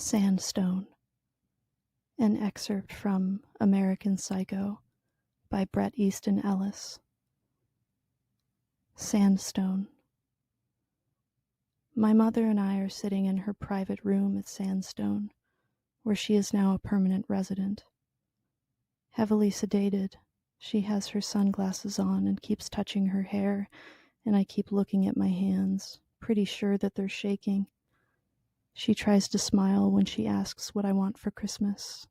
Sandstone, an excerpt from American Psycho by Bret, Easton, Ellis. Sandstone. My mother and I are sitting in her private room at Sandstone, where she is now a permanent resident. Heavily sedated, she has her sunglasses on and keeps touching her hair, and I keep looking at my hands, pretty sure that they're shaking. She tries to smile when she asks what I want for Christmas.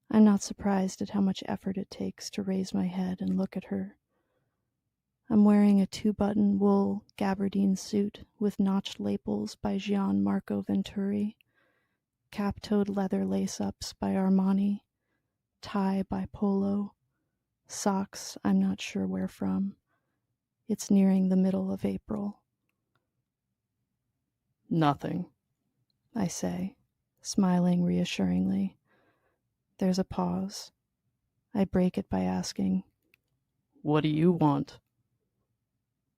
I'm not surprised at how much effort it takes to raise my head and look at her. I'm wearing a 2-button wool gabardine suit with notched lapels by Gian Marco Venturi, cap-toed leather lace-ups by Armani, tie by Polo, socks I'm not sure where from. It's nearing the middle of April. Nothing, I say, smiling reassuringly. There's a pause. I break it by asking, "What do you want?"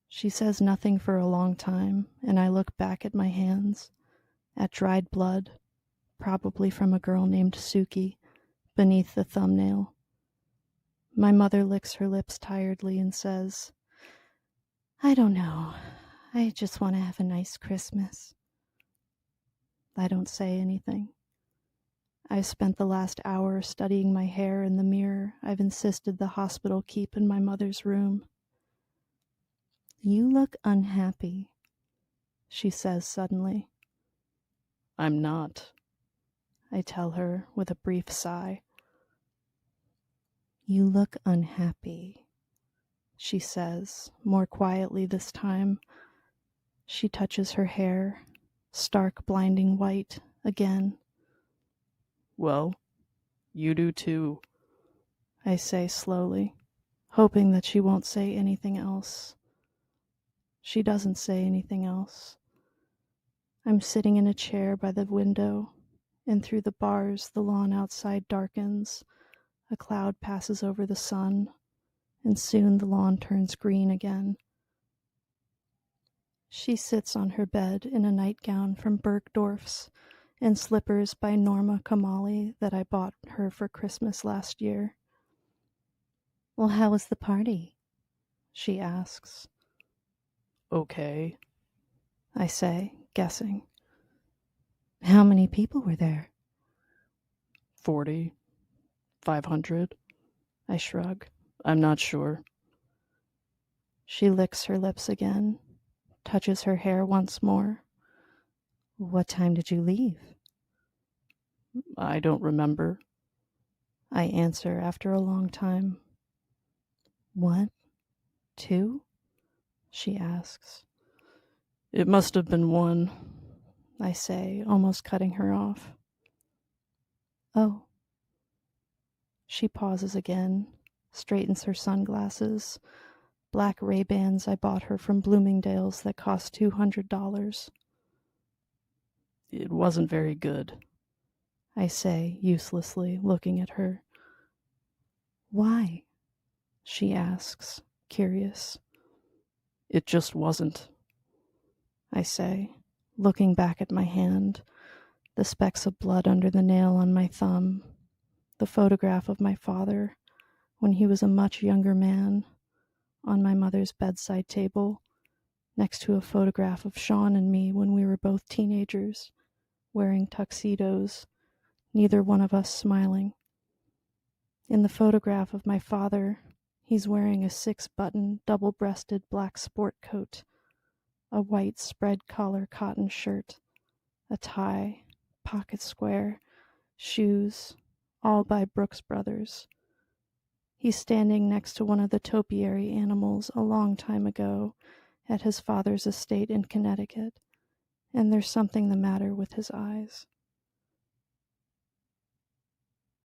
She says nothing for a long time, and I look back at my hands, at dried blood, probably from a girl named Suki, beneath the thumbnail. My mother licks her lips tiredly and says, "I don't know. I just want to have a nice Christmas." I don't say anything. I've spent the last hour studying my hair in the mirror I've insisted the hospital keep in my mother's room. "You look unhappy," she says suddenly. "I'm not," I tell her with a brief sigh. "You look unhappy," she says, more quietly this time. She touches her hair, stark blinding white, again. "Well, you do too," I say slowly, hoping that she won't say anything else. She doesn't say anything else. I'm sitting in a chair by the window, and through the bars the lawn outside darkens. A cloud passes over the sun, and soon the lawn turns green again. She sits on her bed in a nightgown from Bergdorf's and slippers by Norma Kamali that I bought her for Christmas last year. "Well, how was the party?" she asks. "Okay," I say, guessing. "How many people were there?" 40, 500. I shrug. I'm not sure. She licks her lips again, touches her hair once more. "What time did you leave?" I don't remember. I answer after a long time. "What? 2?" she asks. It must have been 1. I say, almost cutting her off. "Oh." She pauses again, straightens her sunglasses, black Ray-Bans I bought her from Bloomingdale's that cost $200. It wasn't very good, I say, uselessly, looking at her. "Why?" she asks, curious. It just wasn't, I say, looking back at my hand, the specks of blood under the nail on my thumb, the photograph of my father when he was a much younger man on my mother's bedside table, next to a photograph of Sean and me when we were both teenagers, wearing tuxedos, neither one of us smiling. In the photograph of my father, he's wearing a 6-button, double-breasted black sport coat, a white spread-collar cotton shirt, a tie, pocket square, shoes, all by Brooks Brothers. He's standing next to one of the topiary animals a long time ago at his father's estate in Connecticut, and there's something the matter with his eyes.